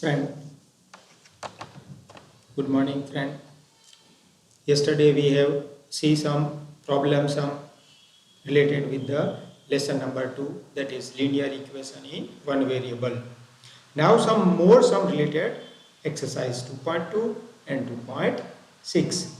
Friend, good morning, friend. Yesterday we have see some problem sum related with the lesson number 2, that is linear equation in one variable. Now some more sum related exercise 2.2 and 2.6.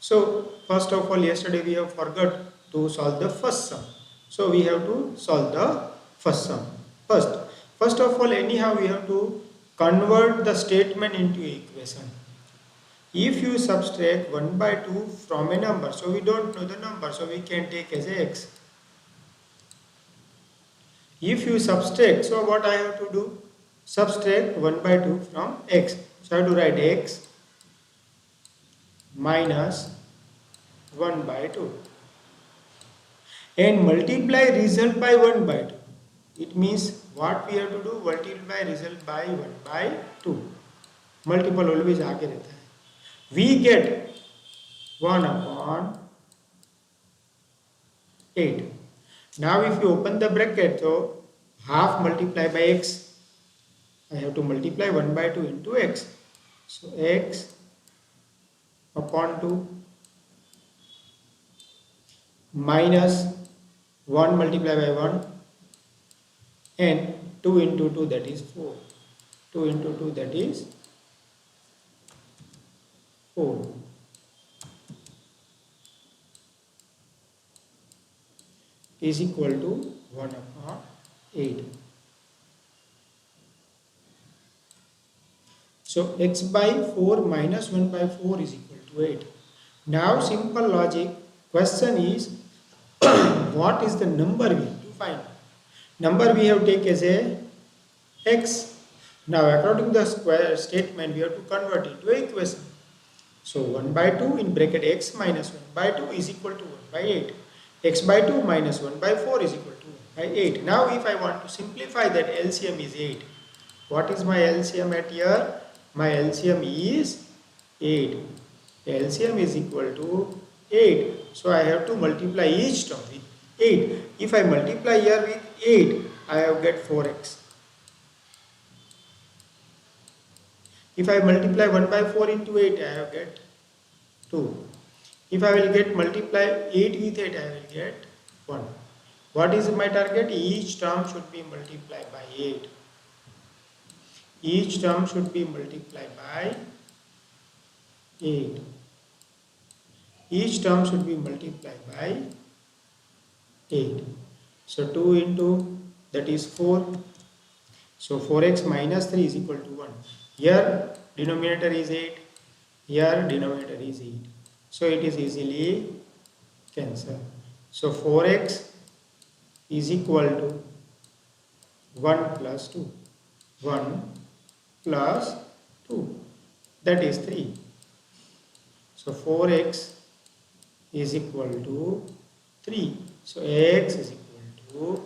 So first of all, yesterday we have forgot to solve the first sum. So we have to solve the first sum. First of all, anyhow we have to convert the statement into equation. If you subtract 1 by 2 from a number, so we don't know the number, so we can take as a x. If you subtract, so what I have to do? Subtract 1 by 2 from x. So I have to write x minus 1 by 2 and multiply result by 1 by 2. It means what we have to do? Multiply result by 1 by 2. Multiple always आगे रहता है. We get 1 upon 8. Now if you open the bracket, so half multiply by x, I have to multiply 1 by 2 into x. So x upon 2 minus 1 multiply by 1 and 2 into 2, that is 4. 2 into 2, that is 4. Is equal to 1 upon 8. So x by 4 minus 1 by 4 is equal to 8. Now simple logic, question is what is the number we have to find? Number we have take as a x. Now according to the square statement we have to convert into equation. So 1 by 2 in bracket x minus 1 by 2 is equal to 1 by 8. X by 2 minus 1 by 4 is equal to 1 by 8. Now if I want to simplify that, LCM is 8. What is my LCM at here? My LCM is 8. LCM is equal to 8. So I have to multiply each term with 8. If I multiply here with 8, I have get 4x. If I multiply 1 by 4 into 8, I have get 2. If I will get multiply 8 with 8, I will get 1. What is my target? Each term should be multiplied by 8. Each term should be multiplied by 8. Each term should be multiplied by 8. So 2 into, that is 4. So 4x minus 3 is equal to 1. Here denominator is 8. Here denominator is 8. So it is easily cancelled. So 4x is equal to 1 plus 2. 1 plus 2. That is 3. So 4x is equal to 3. So x is equal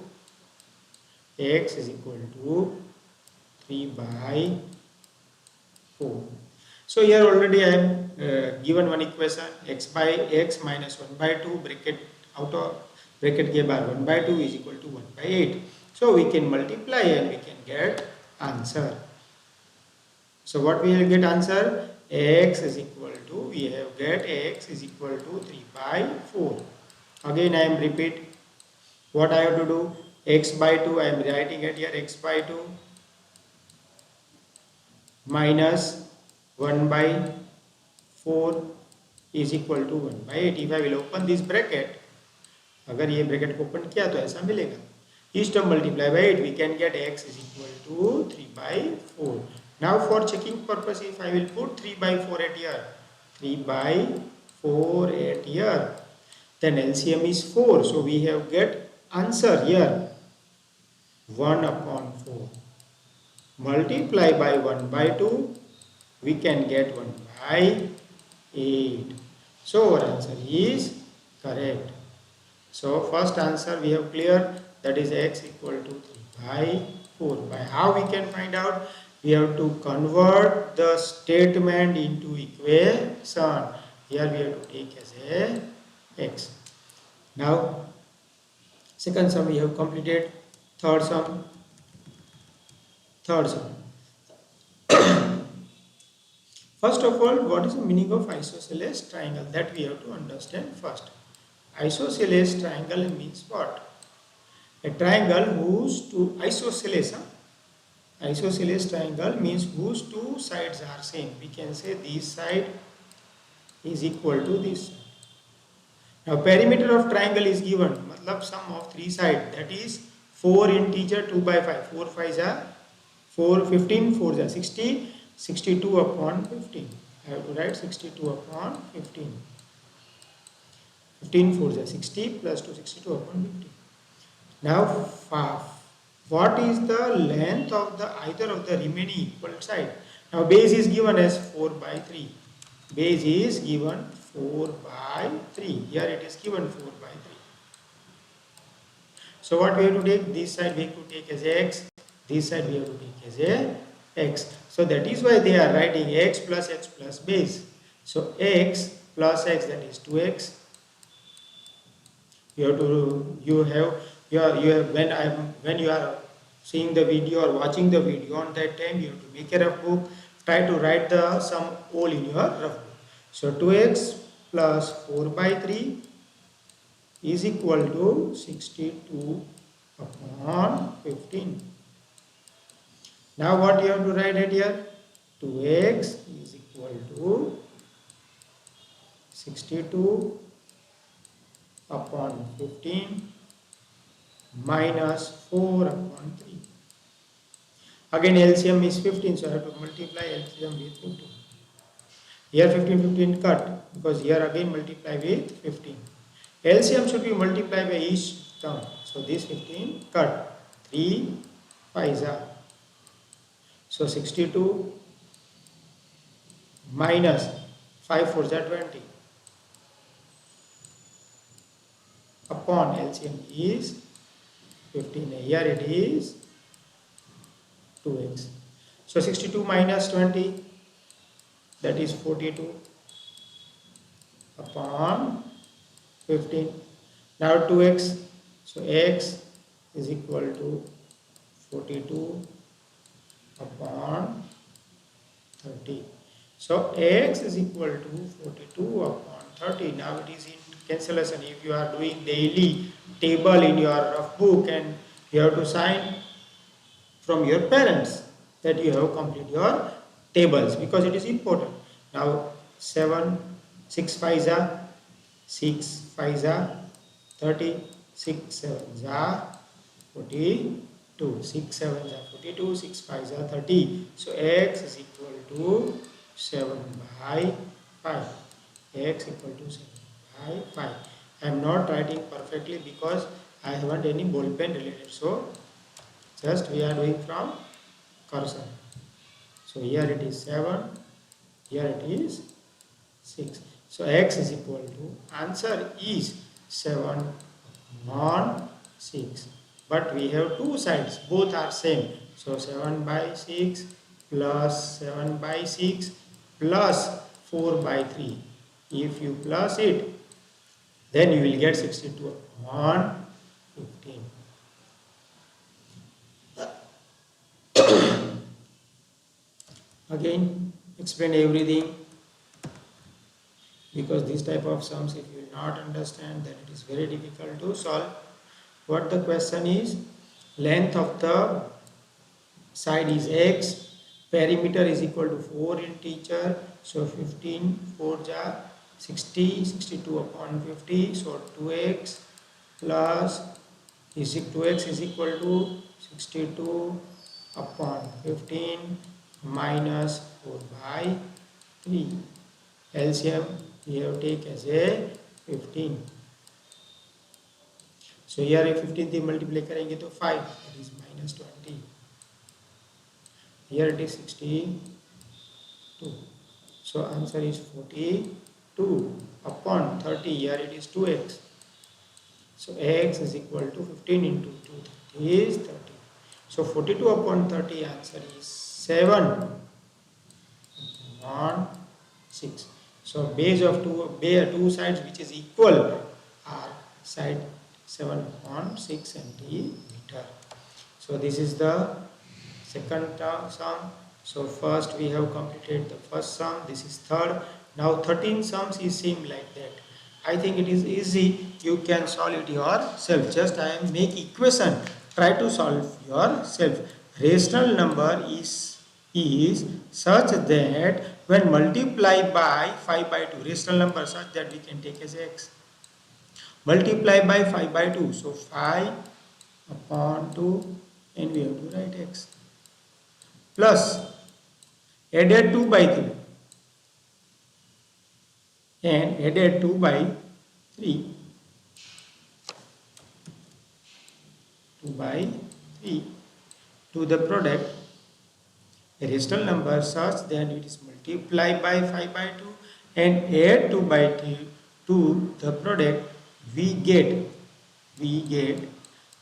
to 3 by 4. So here already I am given one equation, x by x minus 1 by 2 bracket out of bracket के बाद 1 by 2 is equal to 1 by 8. So we can multiply and we can get answer. So what we will get answer? X is equal to, we have get x is equal to 3 by 4. Again I am repeat what I have to do. X by 2 I am writing it here, x by 2 minus 1 by 4 is equal to 1 by 8. If I will open this bracket, अगर ये bracket को open किया तो ऐसा मिलेगा. Each term multiply by 8, we can get x is equal to 3 by 4. Now for checking purpose, if I will put 3 by 4 at here, 3 by 4 at here, then LCM is 4. So we have get answer here 1 upon 4. Multiply by 1 by 2, we can get 1 by 8. So our answer is correct. So first answer we have clear, that is x equal to 3 by 4. By how we can find out? We have to convert the statement into equation. Here we have to take as a x. Now second sum we have completed. Third sum. First of all, what is the meaning of isosceles triangle? That we have to understand first. Isosceles triangle means what? A triangle whose two isosceles. Isosceles triangle means whose two sides are same. We can say this side is equal to this side. Now perimeter of triangle is given. Matlab sum of three sides. That is 4 integer 2 by 5. 4 5 are 4 15. 4 are 60. 62 upon 15. I have to write 62 upon 15. 15 4 are 60 plus 2 62 upon 15. Now what is the length of the either of the remaining equal side? Now base is given as 4 by 3. Base is given 4 by 3. Here it is given 4 by 3. So what we have to take? This side we have to take as x. This side we have to take as a x. So that is why they are writing x plus base. So x plus x, that is 2x. You have when you are seeing the video or watching the video, on that time you have to make a rough book. Try to write the sum all in your rough book. So 2x plus 4 by 3 is equal to 62 upon 15. Now what you have to write it here? 2x is equal to 62 upon 15 minus 4 upon 3. Again LCM is 15, so I have to multiply LCM with 15. Here 15 cut, because here again multiply with 15. LCM should be multiplied by each term. So this 15 cut. 3 5 are. So 62 minus 5 4 are 20 upon LCM is 15. Here it is 2x. So 62 minus 20, that is 42 upon 15. Now 2x. So x is equal to 42 upon 30. So x is equal to 42 upon 30. Now it is in cancellation. If you are doing daily table in your rough book and you have to sign from your parents that you have completed your tables, because it is important. Now 7 6 5 are 6 5 are 30, 6 7 are 42, 6 7 are 42, 6 5 are 30. So x is equal to 7 by 5. X equal to 7 by 5. I am not writing perfectly because I haven't any ball pen related. So just we are doing from cursor. So here it is 7, here it is 6. So x is equal to, answer is 7 on 6. But we have two sides, both are same. So 7 by 6 plus 7 by 6 plus 4 by 3. If you plus it, then you will get 62 on 15. Again, explain everything, because this type of sums, if you will not understand, then it is very difficult to solve. What the question is, length of the side is x, perimeter is equal to 4 integer, so 15 4 are 60, 62 upon 50, so 2x plus 2x is equal to 62 upon 15 minus 4 by 3. LCM we have take as a 15. So here if 15 से multiply करेंगे तो 5, that is minus 20. Here it is 62. So answer is 42 upon 30. Here it is 2x. So x is equal to 15 into 2, that is 30. So 42 upon 30, answer is 7 upon 6. So base of two sides which is equal are side 7 upon 6 centimeter. So this is the second sum. So first we have completed the first sum. This is third. Now 13 sums is same like that. I think it is easy. You can solve it yourself. Just I am make equation. Try to solve yourself. Rational number is such that when multiplied by 5 by 2, rational number such that we can take as x. Multiply by 5 by 2. So 5 upon 2 and we have to write x. Plus added 2 by 3 and added 2 by 3. 2 by 3 to the product. A rational number such that it is multiplied by 5 by 2 and add 2 by 3 to the product. We get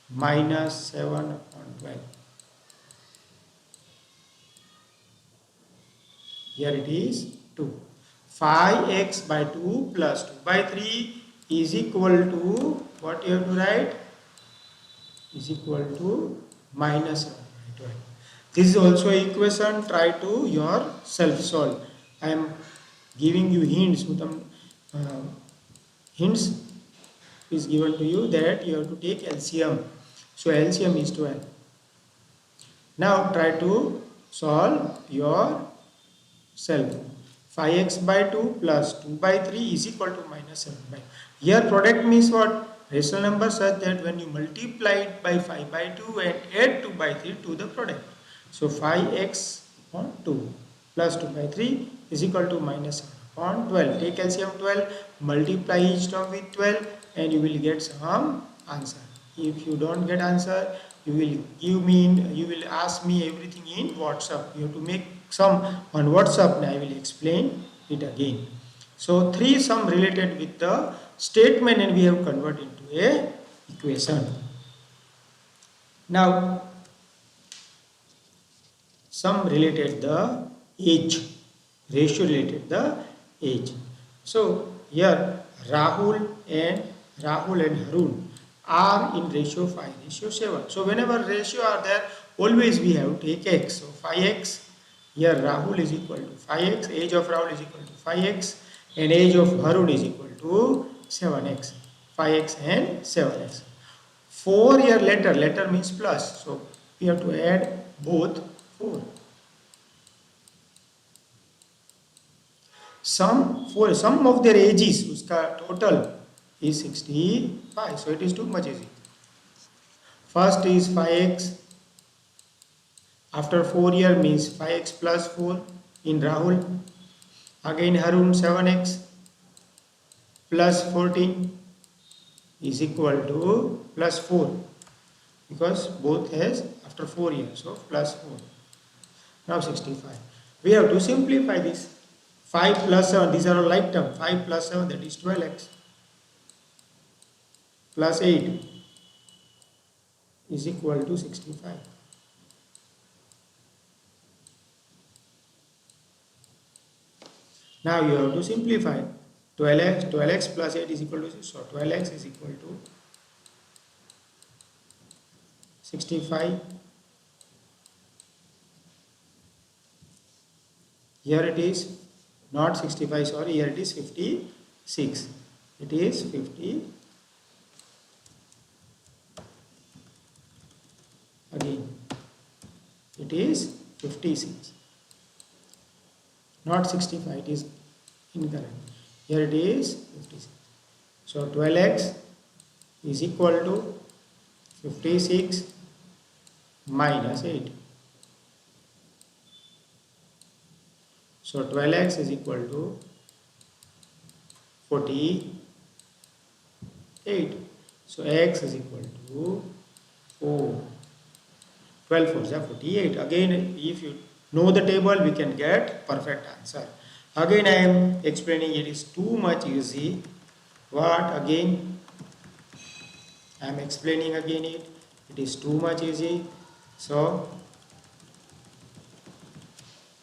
minus 7 upon 12. Here it is 2. 5x by 2 plus 2 by 3 is equal to, what you have to write? Is equal to minus 7 by 12. This is also equation. Try to yourself solve. I am giving you hints. Hints is given to you that you have to take LCM. So LCM is 12. Now try to solve yourself. 5x by 2 plus 2 by 3 is equal to minus 7 by. Here product means what? Rational number such that when you multiply it by 5 by 2 and add 2 by 3 to the product. So 5x upon 2 plus 2 by 3 is equal to minus 7 upon 12. Take LCM 12, multiply each term with 12 and you will get some answer. If you don't get answer, you will ask me everything in WhatsApp. You have to make sum on WhatsApp and I will explain it again. So 3 sum related with the statement and we have converted into a equation. Now sum related the age, ratio related the age. So here Rahul and Harun are in ratio 5, ratio 7. So whenever ratio are there, always we have to take x. So 5x, here Rahul is equal to 5x, age of Rahul is equal to 5x and age of Harun is equal to 7x. 5x and 7x. 4 year later, later means plus. So we have to add both 4. Sum of their ages, uska total is 65. So it is too much easy. First is 5x. After 4 year means 5x plus 4 in Rahul. Again Harun 7x plus 14 is equal to plus 4 because both has after 4 years. So plus 4. Now 65. We have to simplify this. 5 plus 7, these are all like term. 5 plus 7, that is 12x plus 8 is equal to 65. Now you have to simplify. 12x plus 8 is equal to 6. So 12x is equal to 65. Here it is not 65, sorry, here it is 56. It is 50. Again, it is 56. Not 65, it is incorrect. Here it is 56. So 12x is equal to 56 minus 8. So 12x is equal to 48. So x is equal to 4. 12 4s are 48. Again, if you know the table, we can get perfect answer. Again, I am explaining it is too much easy. What again? I am explaining again it. It is too much easy. So,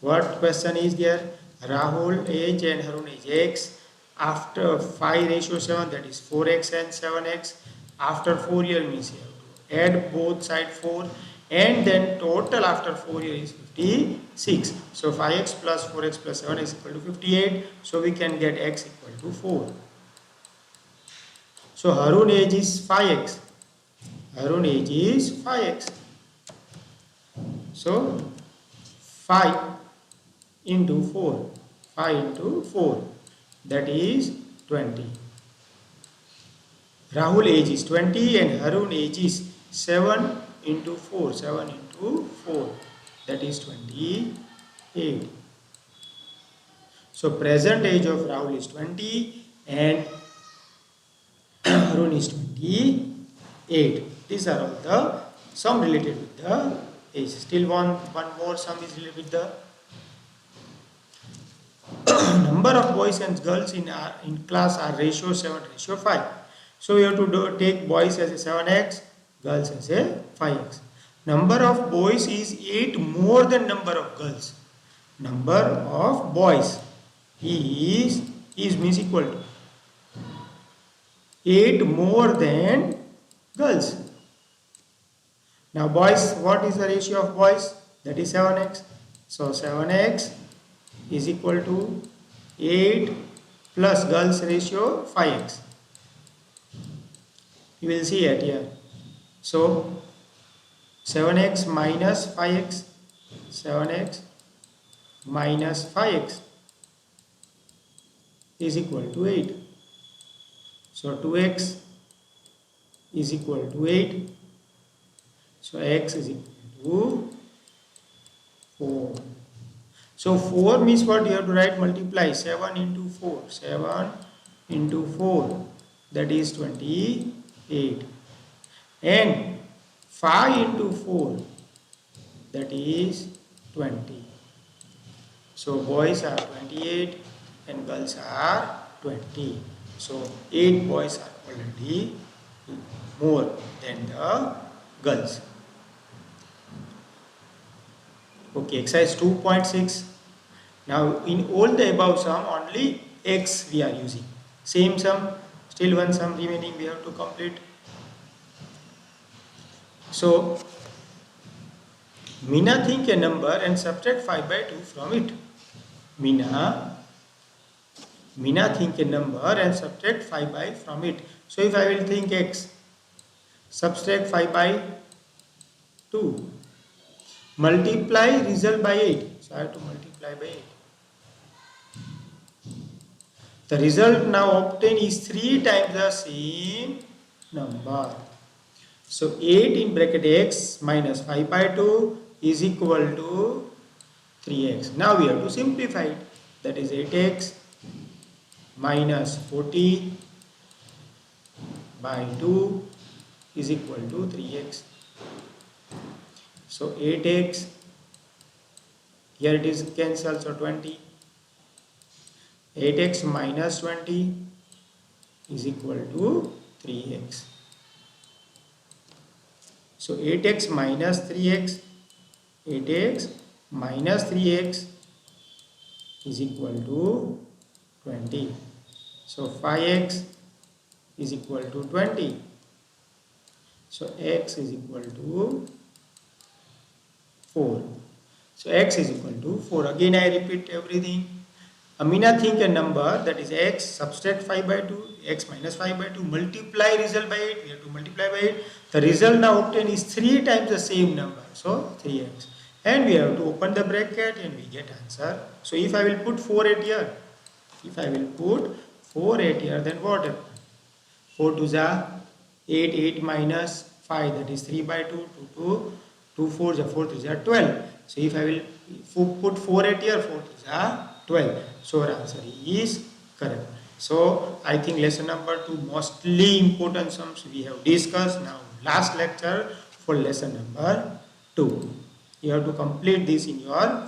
what question is there? Rahul age and Harun age x. After 5 ratio 7, that is 4x and 7x. After 4 years means you have to add both side 4 and then total after 4 years is 56. 56. So 5x plus 4x plus 7 is equal to 58. So we can get x equal to 4. So Harun age is 5x. Harun age is 5x. So 5 into 4. 5 into 4. That is 20. Rahul age is 20 and Harun age is 7 into 4. 7 into 4. That is 28. So present age of Rahul is 20 and Harun is 28. These are all the sum related with the age. Still one more sum is related with the number of boys and girls in class are ratio 7:5. So we have to take boys as a 7x, girls as a 5x. Number of boys is 8 more than number of girls. Number of boys is means equal to 8 more than girls. Now boys, what is the ratio of boys? That is 7x. So 7x is equal to 8 plus girls ratio 5x. You will see it here. So 7x minus 5x, 7x minus 5x is equal to 8. So 2x is equal to 8. So x is equal to 4. So 4 means what? You have to write multiply 7 into 4. 7 into 4, that is 28. And 5 into 4, that is 20. So boys are 28 and girls are 20. So 8 boys are already more than the girls. Okay, exercise 2.6. Now in all the above sum, only x we are using. Same sum, still one sum remaining we have to complete. So Meena think a number and subtract 5 by 2 from it. Meena think a number and subtract 5 by from it. So if I will think x, subtract 5 by 2, multiply result by 8. So I have to multiply by 8. The result now obtained is 3 times the same number. So 8 in bracket x minus 5 by 2 is equal to 3x. Now we have to simplify it. That is 8x minus 40 by 2 is equal to 3x. So 8x, here it is cancelled, so 20. 8x minus 20 is equal to 3x. So 8x minus 3x, 8x minus 3x is equal to 20. So 5x is equal to 20. So x is equal to 4. So x is equal to 4. Again I repeat everything. Amina think a number, that is x, subtract 5 by 2, x minus 5 by 2, multiply result by 8, we have to multiply by 8. The result now obtained is 3 times the same number, so 3x. And we have to open the bracket and we get answer. So if I will put 4 8 here, then what happens? 4 2s are 8, 8 minus 5, that is 3 by 2, 2, 2 4s are 4 3s are 12. So if I will put 4 8 here, 4 3s are 12. So our answer is correct. So I think lesson number 2 mostly important sums we have discussed. Now last lecture for lesson number 2. You have to complete this in your